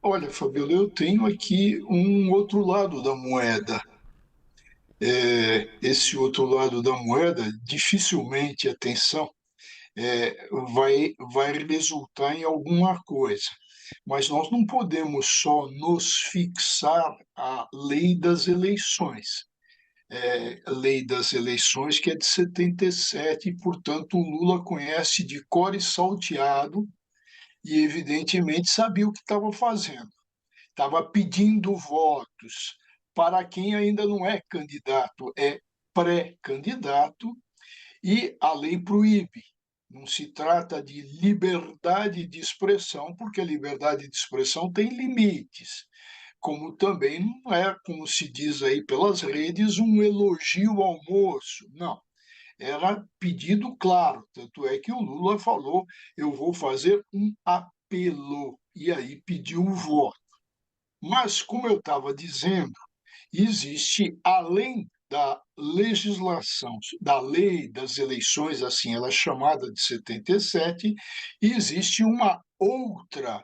Olha, Fabiola, eu tenho aqui um outro lado da moeda. Esse outro lado da moeda, dificilmente, atenção, vai resultar em alguma coisa. Mas nós não podemos só nos fixar à lei das eleições. A lei das eleições que é de 77, e, portanto, o Lula conhece de cor e salteado e, evidentemente, sabia o que estava fazendo. Estava pedindo votos para quem ainda não é candidato, é pré-candidato, e a lei proíbe. Não se trata de liberdade de expressão, porque a liberdade de expressão tem limites, como também não é, como se diz aí pelas redes, um elogio ao moço. Não, era pedido claro. Tanto é que o Lula falou: eu vou fazer um apelo, e aí pediu o voto. Mas, como eu estava dizendo, existe, além da legislação, da lei das eleições, assim ela é chamada de 77, existe uma outra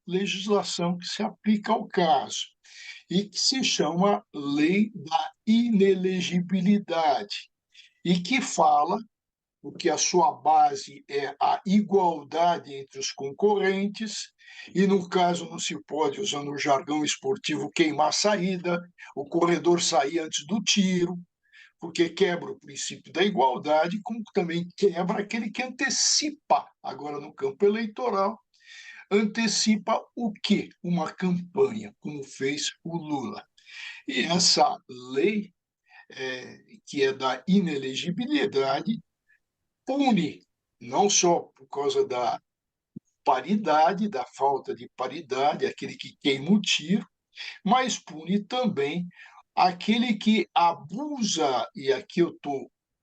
legislação que se aplica ao caso, e que se chama Lei da Inelegibilidade, e que fala porque a sua base é a igualdade entre os concorrentes, e no caso não se pode, usando o jargão esportivo, queimar a saída, o corredor sair antes do tiro, porque quebra o princípio da igualdade, como também quebra aquele que antecipa, agora no campo eleitoral, antecipa o quê? Uma campanha, como fez o Lula. E essa lei, que é da inelegibilidade, pune, não só por causa da paridade, da falta de paridade, aquele que queima o tiro, mas pune também aquele que abusa, e aqui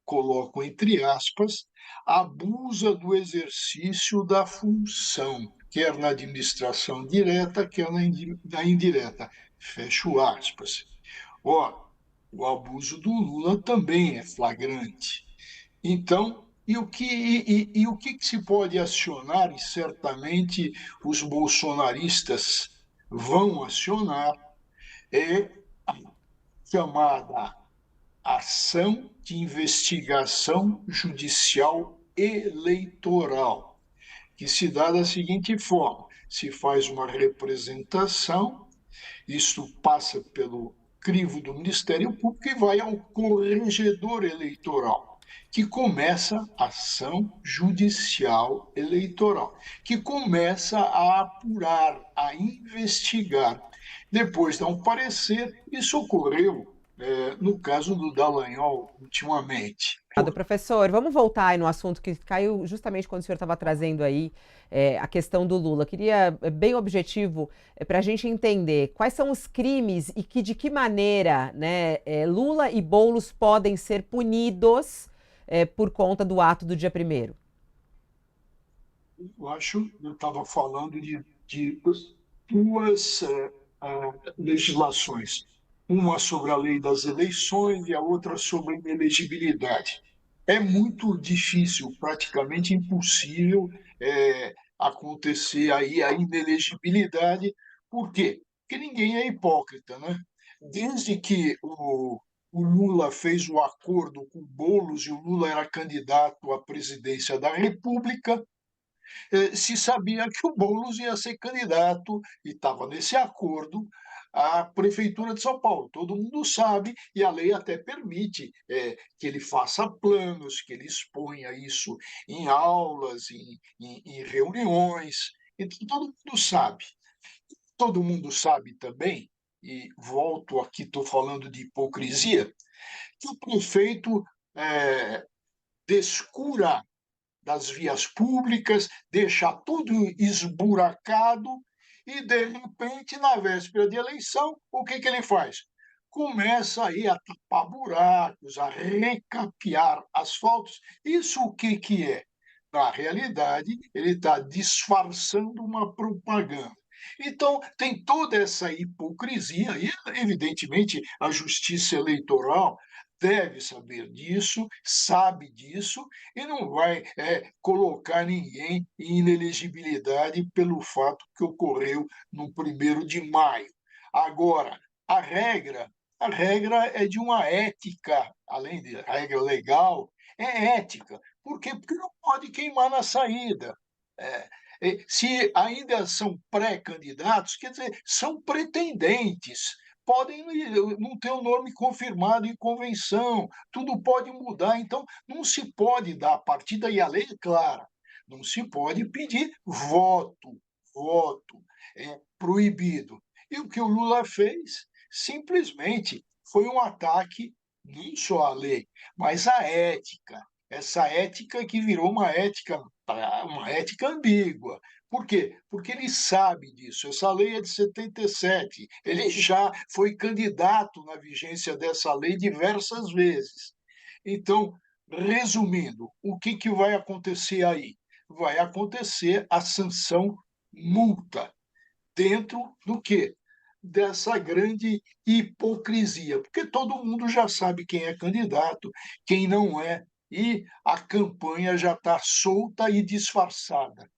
coloco entre aspas, abusa do exercício da função, quer na administração direta, quer na indireta. Fecho aspas. Ora, o abuso do Lula também é flagrante. Então, e o que se pode acionar, e certamente os bolsonaristas vão acionar, é a chamada ação de investigação judicial eleitoral, que se dá da seguinte forma: se faz uma representação, isto passa pelo crivo do Ministério Público e vai ao corregedor eleitoral, que começa a ação judicial eleitoral, que começa a apurar, a investigar. Depois dá um parecer. Isso ocorreu no caso do Dallagnol ultimamente. Obrigado, professor. Vamos voltar aí no assunto que caiu justamente quando o senhor estava trazendo aí a questão do Lula. Queria, bem objetivo, para a gente entender quais são os crimes e de que maneira, né, Lula e Boulos podem ser punidos por conta do ato do dia primeiro. Eu estava falando de duas legislações, uma sobre a lei das eleições e a outra sobre a inelegibilidade. É muito difícil, praticamente impossível, acontecer aí a inelegibilidade. Por quê? Porque ninguém é hipócrita, né? Desde que o Lula fez o acordo com o Boulos e o Lula era candidato à presidência da República, se sabia que o Boulos ia ser candidato e estava nesse acordo à Prefeitura de São Paulo. Todo mundo sabe, e a lei até permite que ele faça planos, que ele exponha isso em aulas, em reuniões. Então, todo mundo sabe. Todo mundo sabe também, e volto aqui, estou falando de hipocrisia, que o prefeito descura das vias públicas, deixa tudo esburacado e, de repente, na véspera de eleição, o que ele faz? Começa aí a tapar buracos, a recapear asfaltos. Isso o que é? Na realidade, ele está disfarçando uma propaganda. Então, tem toda essa hipocrisia, e, evidentemente, a justiça eleitoral deve saber disso, sabe disso e não vai, colocar ninguém em inelegibilidade pelo fato que ocorreu no 1º de maio. Agora, a regra a regra é de uma ética, além de regra legal, é ética. Por quê? Porque não pode queimar na saída. Eh, se ainda são pré-candidatos, quer dizer, são pretendentes. Podem não ter o nome confirmado em convenção, tudo pode mudar, então não se pode dar a partida, e a lei é clara, não se pode pedir voto, é proibido. E o que o Lula fez, simplesmente, foi um ataque não só à lei, mas à ética. Essa ética que virou uma ética ambígua. Por quê? Porque ele sabe disso. Essa lei é de 77. Ele já foi candidato na vigência dessa lei diversas vezes. Então, resumindo, o que que vai acontecer aí? Vai acontecer a sanção multa. Dentro do quê? Dessa grande hipocrisia, porque todo mundo já sabe quem é candidato, quem não é, e a campanha já está solta e disfarçada.